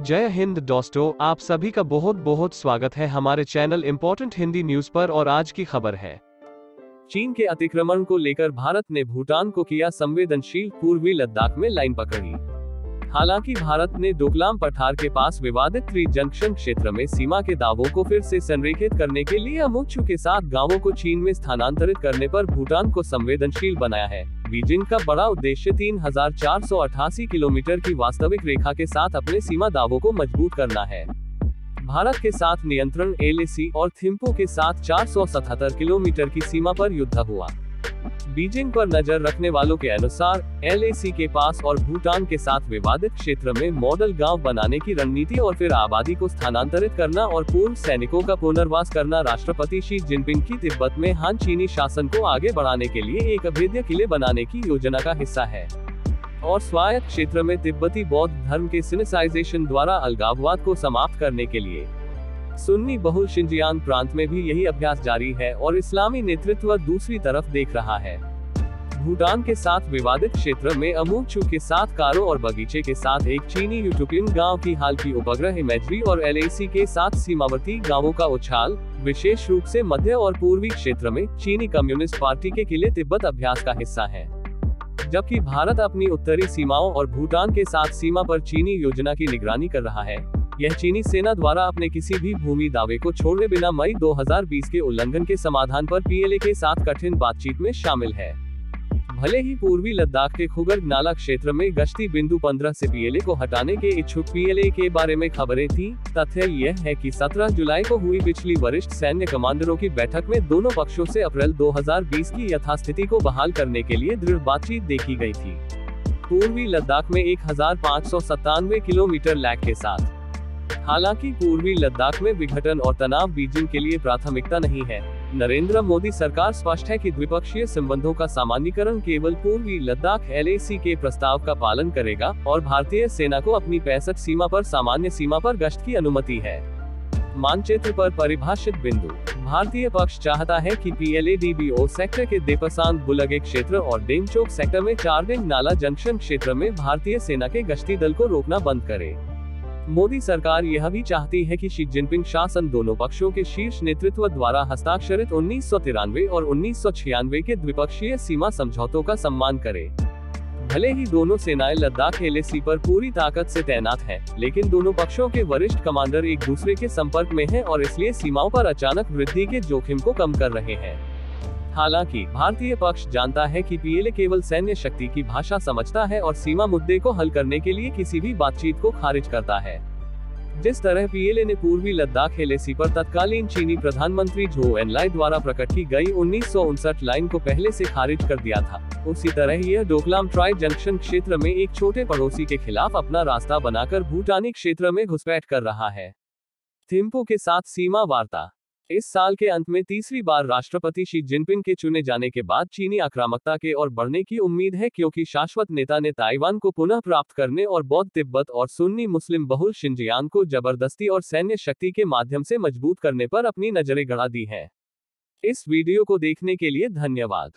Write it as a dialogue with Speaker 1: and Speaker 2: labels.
Speaker 1: जय हिंद दोस्तों, आप सभी का बहुत बहुत स्वागत है हमारे चैनल इम्पोर्टेंट हिंदी न्यूज पर। और आज की खबर है,
Speaker 2: चीन के अतिक्रमण को लेकर भारत ने भूटान को किया संवेदनशील, पूर्वी लद्दाख में लाइन पकड़ी। हालांकि भारत ने डोकलाम पठार के पास विवादित त्रि जंक्शन क्षेत्र में सीमा के दावों को फिर से संरेखित करने के लिए अमुच्छू के साथ गांवों को चीन में स्थानांतरित करने पर भूटान को संवेदनशील बनाया है। बीजिंग का बड़ा उद्देश्य 3488 किलोमीटर की वास्तविक रेखा के साथ अपने सीमा दावों को मजबूत करना है। भारत के साथ नियंत्रण एलएसी और थिम्पू के साथ 477 किलोमीटर की सीमा पर युद्ध हुआ। बीजिंग पर नजर रखने वालों के अनुसार एलएसी के पास और भूटान के साथ विवादित क्षेत्र में मॉडल गांव बनाने की रणनीति और फिर आबादी को स्थानांतरित करना और पूर्व सैनिकों का पुनर्वास करना राष्ट्रपति शी जिनपिंग की तिब्बत में हान चीनी शासन को आगे बढ़ाने के लिए एक अभेद्य किले बनाने की योजना का हिस्सा है और स्वायत्त क्षेत्र में तिब्बती बौद्ध धर्म के सिनेसाइजेशन द्वारा अलगाववाद को समाप्त करने के लिए सुन्नी बहुल शिंजियांग प्रांत में भी यही अभ्यास जारी है और इस्लामी नेतृत्व दूसरी तरफ देख रहा है। भूटान के साथ विवादित क्षेत्र में अमुच्छू के साथ कारो और बगीचे के साथ एक चीनी यूटोपियन गांव की हाल की उपग्रह इमेजरी और एलएसी के साथ सीमावर्ती गांवों का उछाल, विशेष रूप से मध्य और पूर्वी क्षेत्र में चीनी कम्युनिस्ट पार्टी के किले तिब्बत अभ्यास का हिस्सा है। जबकि भारत अपनी उत्तरी सीमाओं और भूटान के साथ सीमा पर चीनी योजना की निगरानी कर रहा है। यह चीनी सेना द्वारा अपने किसी भी भूमि दावे को छोड़े बिना मई 2020 के उल्लंघन के समाधान पर पीएलए के साथ कठिन बातचीत में शामिल है। भले ही पूर्वी लद्दाख के खुगर नाला क्षेत्र में गश्ती बिंदु 15 से पीएलए को हटाने के इच्छुक पीएलए के बारे में खबरें थी, तथ्य यह है कि 17 जुलाई को हुई पिछली वरिष्ठ सैन्य कमांडरों की बैठक में दोनों पक्षों से अप्रैल 2020 की यथास्थिति को बहाल करने के लिए दृढ़ बातचीत देखी गई थी। पूर्वी लद्दाख में 1597 किलोमीटर लैग के साथ। हालांकि पूर्वी लद्दाख में विघटन और तनाव बीजिंग के लिए प्राथमिकता नहीं है। नरेंद्र मोदी सरकार स्पष्ट है कि द्विपक्षीय संबंधों का सामान्यीकरण केवल पूर्वी लद्दाख एलएसी के प्रस्ताव का पालन करेगा और भारतीय सेना को अपनी 65 सीमा पर सामान्य सीमा पर गश्त की अनुमति है। मानचित्र पर परिभाषित बिंदु। भारतीय पक्ष चाहता है कि पीएलए-डीबीओ सेक्टर के देपसांग बुलगे क्षेत्र और डेमचोक सेक्टर में चारडिंग नाला जंक्शन क्षेत्र में भारतीय सेना के गश्ती दल को रोकना बंद करे। मोदी सरकार यह भी चाहती है कि शी जिनपिंग शासन दोनों पक्षों के शीर्ष नेतृत्व द्वारा हस्ताक्षरित 1993 और 1996 के द्विपक्षीय सीमा समझौतों का सम्मान करे। भले ही दोनों सेनाएं लद्दाख एलएसी पर पूरी ताकत से तैनात हैं, लेकिन दोनों पक्षों के वरिष्ठ कमांडर एक दूसरे के संपर्क में हैं और इसलिए सीमाओं पर अचानक वृद्धि के जोखिम को कम कर रहे हैं। हालांकि भारतीय पक्ष जानता है कि पीएलए केवल सैन्य शक्ति की भाषा समझता है और सीमा मुद्दे को हल करने के लिए किसी भी बातचीत को खारिज करता है। जिस तरह पीएलए ने पूर्वी लद्दाख एलएसी पर तत्कालीन चीनी प्रधानमंत्री झो एनलाई द्वारा प्रकट की गई 1959 लाइन को पहले से खारिज कर दिया था, उसी तरह यह डोकलाम ट्राई जंक्शन क्षेत्र में एक छोटे पड़ोसी के खिलाफ अपना रास्ता बनाकर भूटानी क्षेत्र में घुसपैठ कर रहा है। थिम्पू के साथ सीमा वार्ता। इस साल के अंत में तीसरी बार राष्ट्रपति शी जिनपिंग के चुने जाने के बाद चीनी आक्रामकता के और बढ़ने की उम्मीद है, क्योंकि शाश्वत नेता ने ताइवान को पुनः प्राप्त करने और बौद्ध तिब्बत और सुन्नी मुस्लिम बहुल शिंजियांग को जबरदस्ती और सैन्य शक्ति के माध्यम से मजबूत करने पर अपनी नजरें गड़ा दी हैं। इस वीडियो को देखने के लिए धन्यवाद।